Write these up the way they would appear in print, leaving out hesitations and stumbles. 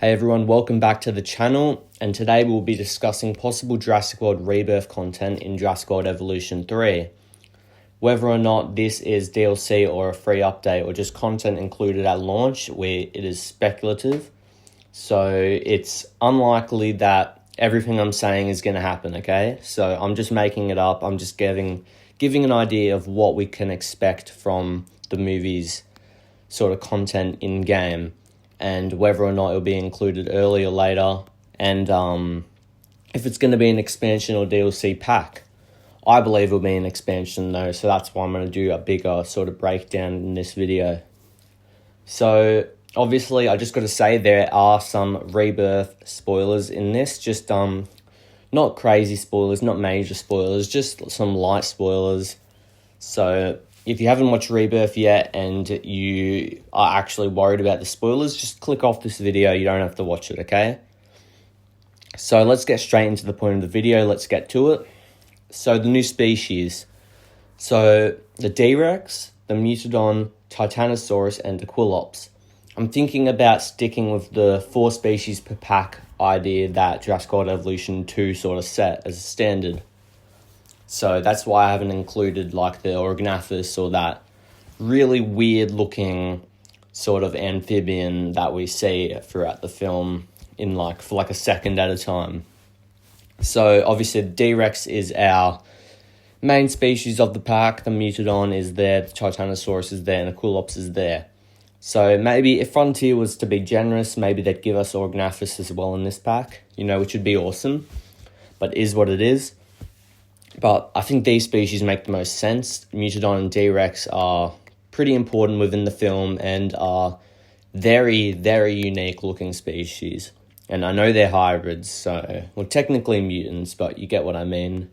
Hey everyone, welcome back to the channel, and today we'll be discussing possible Jurassic World Rebirth content in Jurassic World Evolution 3. Whether or not this is DLC or a free update or just content included at launch, it is speculative. So it's unlikely that everything I'm saying is going to happen, okay? So I'm just making it up. I'm just giving an idea of what we can expect from the movie's sort of content in-game, and whether or not it'll be included early or later, and if it's going to be an expansion or DLC pack. I believe it'll be an expansion though, so that's why I'm going to do a bigger sort of breakdown in this video. So obviously I just got to say there are some Rebirth spoilers in this, just not crazy spoilers, not major spoilers, just some light spoilers. So if you haven't watched Rebirth yet and you are actually worried about the spoilers, just click off this video. You don't have to watch it, okay? So let's get straight into the point of the video. Let's get to it. So the new species. So the D-Rex, the Mutodon, Titanosaurus, and Aquilops. I'm thinking about sticking with the 4 species per pack idea that Jurassic World Evolution 2 sort of set as a standard. So that's why I haven't included like the Orognathus or that really weird looking sort of amphibian that we see throughout the film in for a second at a time. So obviously the D-Rex is our main species of the pack, the Mutodon is there, the Titanosaurus is there, and Aquilops is there. So maybe if Frontier was to be generous, maybe they'd give us Orognathus as well in this pack, which would be awesome, but is what it is. But I think these species make the most sense. Mutodon and D-Rex are pretty important within the film and are very, very unique looking species. And I know they're hybrids, so, well, technically mutants, but you get what I mean.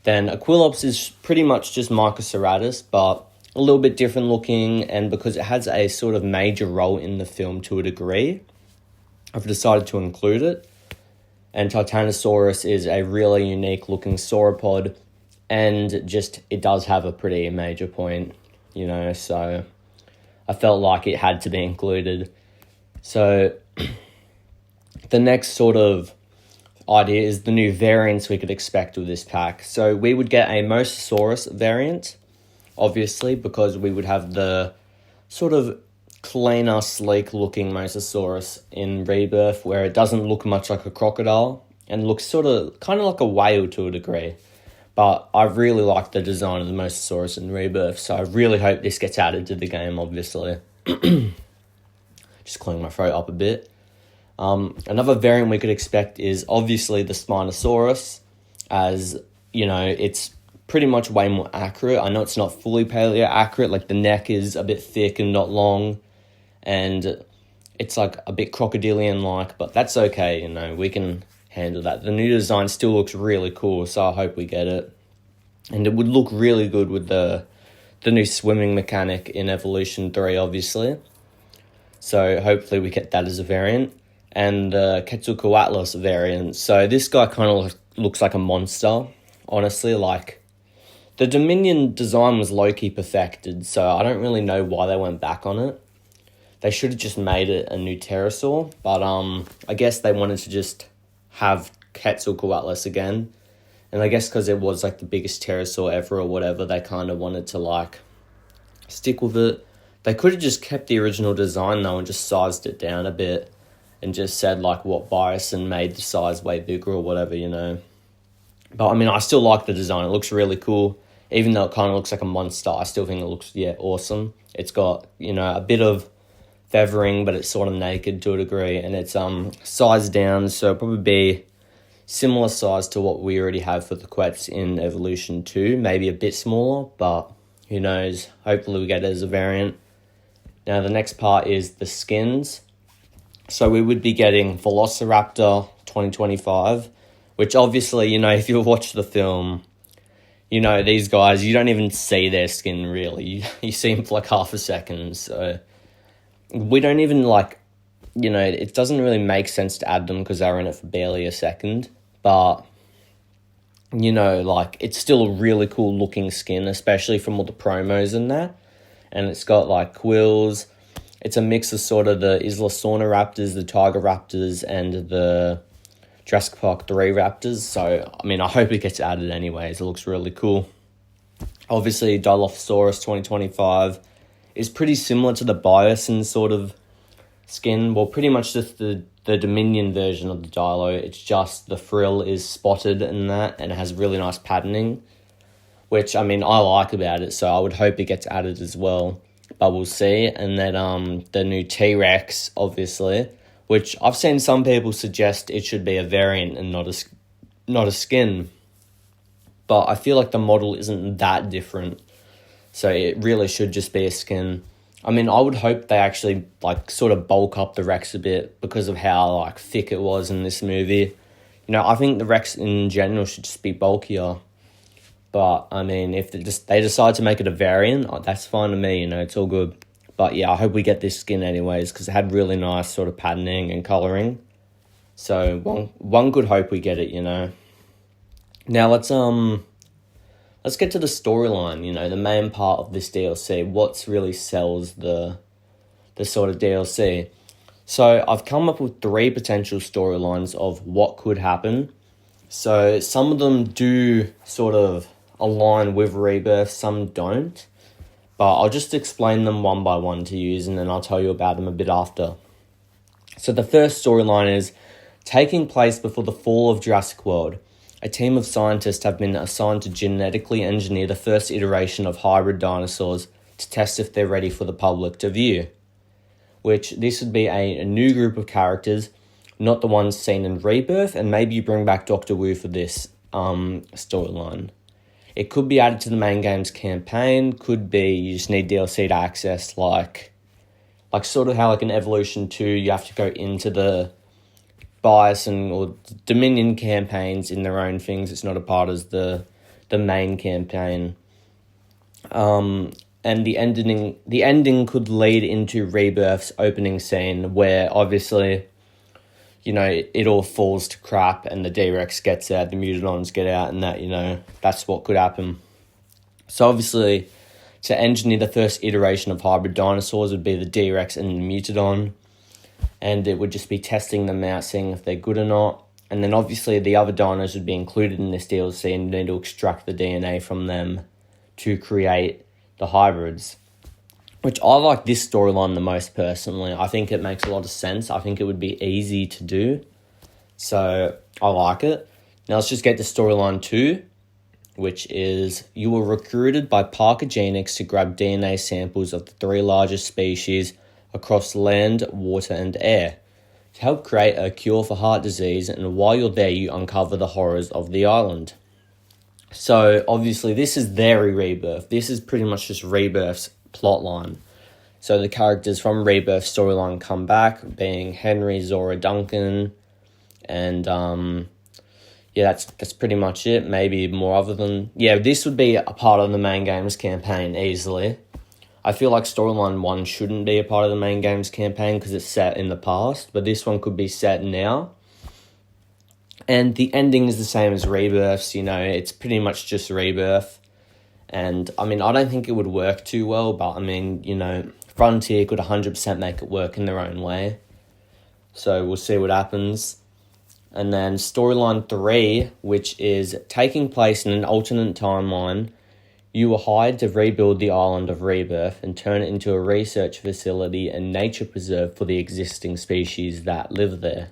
Then Aquilops is pretty much just Microceratus, but a little bit different looking, and because it has a sort of major role in the film to a degree, I've decided to include it. And Titanosaurus is a really unique looking sauropod, and it does have a pretty major point, so I felt like it had to be included. So the next sort of idea is the new variants we could expect with this pack. So we would get a Mosasaurus variant, obviously, because we would have the sort of cleaner, sleek-looking Mosasaurus in Rebirth, where it doesn't look much like a crocodile and looks sort of kind of like a whale to a degree. But I really like the design of the Mosasaurus in Rebirth, so I really hope this gets added to the game, obviously. Just clearing my throat up a bit. Another variant we could expect is obviously the Spinosaurus, as, it's pretty much way more accurate. I know it's not fully paleo accurate, like the neck is a bit thick and not long, and it's like a bit crocodilian-like, but that's okay, we can handle that. The new design still looks really cool, so I hope we get it. And it would look really good with the new swimming mechanic in Evolution 3, obviously. So hopefully we get that as a variant. And the Quetzalcoatlus variant. So this guy kind of looks like a monster, honestly. The Dominion design was low-key perfected, so I don't really know why they went back on it. They should have just made it a new pterosaur, but I guess they wanted to just have Quetzalcoatlus again. And I guess because it was the biggest pterosaur ever or whatever, they kind of wanted to stick with it. They could have just kept the original design though and just sized it down a bit and just said what bias and made the size way bigger or whatever, But I mean, I still like the design. It looks really cool. Even though it kind of looks like a monster, I still think it looks, awesome. It's got, a bit of feathering, but it's sort of naked to a degree. And it's sized down, so it'll probably be similar size to what we already have for the Quetz in Evolution 2. Maybe a bit smaller, but who knows. Hopefully we get it as a variant. Now the next part is the skins. So we would be getting Velociraptor 2025, which obviously, if you watch the film, these guys, you don't even see their skin really. You see them for half a second. So we don't even it doesn't really make sense to add them because they're in it for barely a second. But, it's still a really cool looking skin, especially from all the promos in there. And it's got quills. It's a mix of sort of the Isla Sorna raptors, the Tiger raptors, and the Jurassic Park 3 raptors. So, I mean, I hope it gets added anyways. It looks really cool. Obviously, Dilophosaurus 2025 is pretty similar to the Biosin sort of skin. Well, pretty much just the Dominion version of the Dilo. It's just the frill is spotted in that, and it has really nice patterning, which, I mean, I like about it, so I would hope it gets added as well. But we'll see. And then the new T-Rex, obviously, which I've seen some people suggest it should be a variant and not a skin. But I feel like the model isn't that different, so it really should just be a skin. I mean, I would hope they actually, like, sort of bulk up the Rex a bit because of how, like, thick it was in this movie. You know, I think the Rex in general should just be bulkier. But, I mean, if they decide to make it a variant, that's fine to me, you know, it's all good. But, yeah, I hope we get this skin anyways, because it had really nice sort of patterning and colouring. So, one good hope we get it, you know. Now, let's get to the storyline, you know, the main part of this DLC. What really sells the sort of DLC. So, I've come up with 3 potential storylines of what could happen. So, some of them do sort of align with Rebirth, some don't. But I'll just explain them one by one to you, and then I'll tell you about them a bit after. So, the first storyline is taking place before the fall of Jurassic World. A team of scientists have been assigned to genetically engineer the first iteration of hybrid dinosaurs to test if they're ready for the public to view. Which, this would be a new group of characters, not the ones seen in Rebirth, and maybe you bring back Dr. Wu for this storyline. It could be added to the main game's campaign, could be you just need DLC to access, like sort of how like in Evolution 2 you have to go into the Biosin or Dominion campaigns in their own things. It's not a part of the main campaign. And the ending could lead into Rebirth's opening scene, where obviously, you know, it all falls to crap and the D-Rex gets out, the Mutadons get out, and that, you know, that's what could happen. So obviously, to engineer the first iteration of hybrid dinosaurs would be the D-Rex and the Mutadon. And it would just be testing them out, seeing if they're good or not. And then obviously the other dinos would be included in this DLC, and you need to extract the DNA from them to create the hybrids. Which I like this storyline the most personally. I think it makes a lot of sense. I think it would be easy to do. So I like it. Now let's just get to storyline 2, which is you were recruited by Parker Genix to grab DNA samples of the 3 largest species across land, water, and air to help create a cure for heart disease, and while you're there, you uncover the horrors of the island. So, obviously, this is very Rebirth. This is pretty much just Rebirth's plotline. So, the characters from Rebirth storyline come back, being Henry, Zora, Duncan, and, yeah, that's pretty much it. Maybe more other than... Yeah, this would be a part of the main game's campaign, easily. I feel like storyline 1 shouldn't be a part of the main game's campaign because it's set in the past, but this one could be set now. And the ending is the same as Rebirth's, you know, it's pretty much just Rebirth. And, I mean, I don't think it would work too well, but, I mean, you know, Frontier could 100% make it work in their own way. So, we'll see what happens. And then storyline 3, which is taking place in an alternate timeline. You were hired to rebuild the island of Rebirth and turn it into a research facility and nature preserve for the existing species that live there.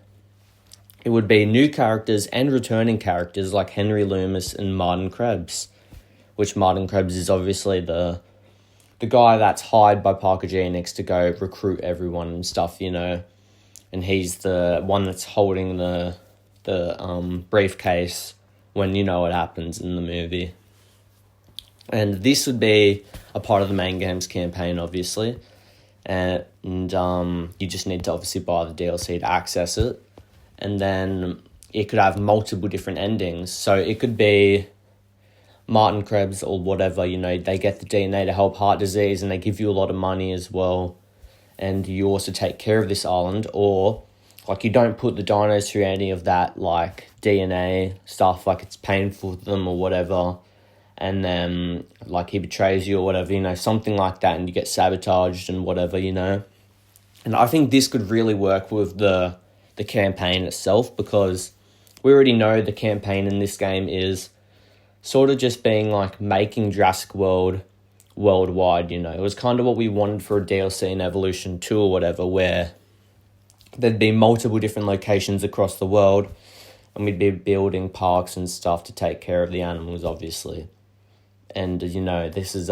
It would be new characters and returning characters like Henry Loomis and Martin Krebs, which Martin Krebs is obviously the guy that's hired by Parker Genix to go recruit everyone and stuff, you know, and he's the one that's holding the briefcase when you know what happens in the movie. And this would be a part of the main game's campaign, obviously. And you just need to obviously buy the DLC to access it. And then it could have multiple different endings. So it could be Martin Krebs or whatever, you know, they get the DNA to help heart disease and they give you a lot of money as well. And you also take care of this island. Or, like, you don't put the dinos through any of that, like, DNA stuff, like it's painful for them or whatever. And then, like, he betrays you or whatever, you know, something like that, and you get sabotaged and whatever, you know. And I think this could really work with the campaign itself, because we already know the campaign in this game is sort of just being like making Jurassic World worldwide, you know. It was kind of what we wanted for a DLC in Evolution 2 or whatever, where there'd be multiple different locations across the world, and we'd be building parks and stuff to take care of the animals, obviously. And, you know, this is,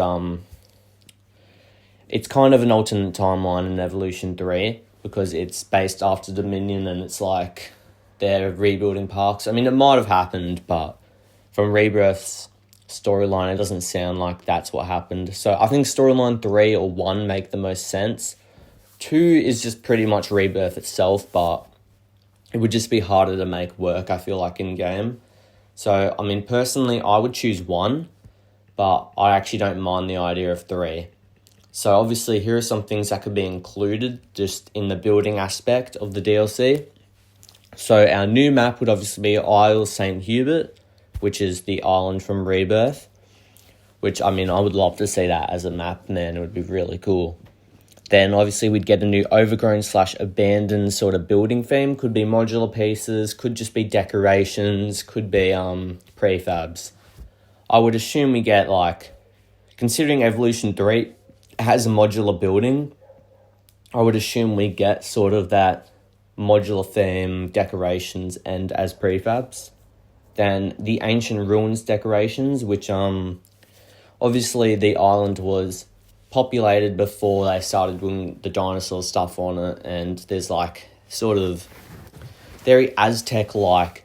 it's kind of an alternate timeline in Evolution 3, because it's based after Dominion, and it's like they're rebuilding parks. I mean, it might have happened, but from Rebirth's storyline, it doesn't sound like that's what happened. So I think storyline 3 or 1 make the most sense. 2 is just pretty much Rebirth itself, but it would just be harder to make work, I feel like, in-game. So, I mean, personally, I would choose 1, but I actually don't mind the idea of 3. So, obviously, here are some things that could be included just in the building aspect of the DLC. So, our new map would obviously be Isle St. Hubert, which is the island from Rebirth, which, I mean, I would love to see that as a map, man. It would be really cool. Then, obviously, we'd get a new overgrown/abandoned sort of building theme. Could be modular pieces, could just be decorations, could be prefabs. I would assume we get, like, considering Evolution 3 has a modular building, I would assume we get sort of that modular theme, decorations, and as prefabs. Then the ancient ruins decorations, which obviously the island was populated before they started doing the dinosaur stuff on it, and there's like sort of very Aztec-like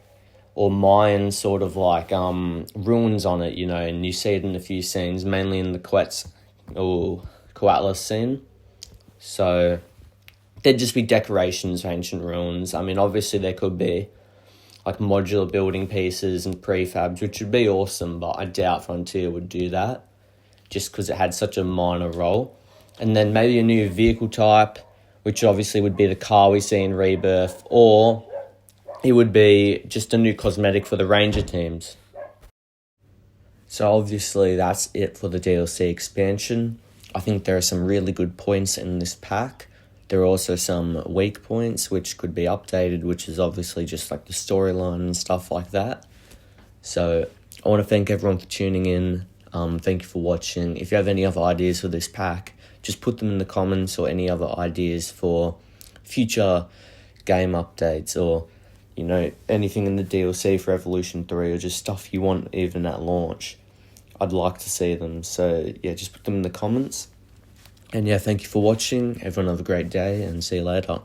or Mayan sort of like ruins on it, you know, and you see it in a few scenes, mainly in the Coatlas scene. So there'd just be decorations for ancient ruins. I mean, obviously there could be like modular building pieces and prefabs, which would be awesome, but I doubt Frontier would do that, just because it had such a minor role. And then maybe a new vehicle type, which obviously would be the car we see in Rebirth, or it would be just a new cosmetic for the Ranger teams. So obviously that's it for the DLC expansion. I think there are some really good points in this pack. There are also some weak points which could be updated, which is obviously just like the storyline and stuff like that. So I want to thank everyone for tuning in. Thank you for watching. If you have any other ideas for this pack, just put them in the comments, or any other ideas for future game updates, or, you know, anything in the DLC for Evolution 3, or just stuff you want even at launch. I'd like to see them. So yeah, just put them in the comments. And yeah, thank you for watching. Everyone have a great day, and see you later.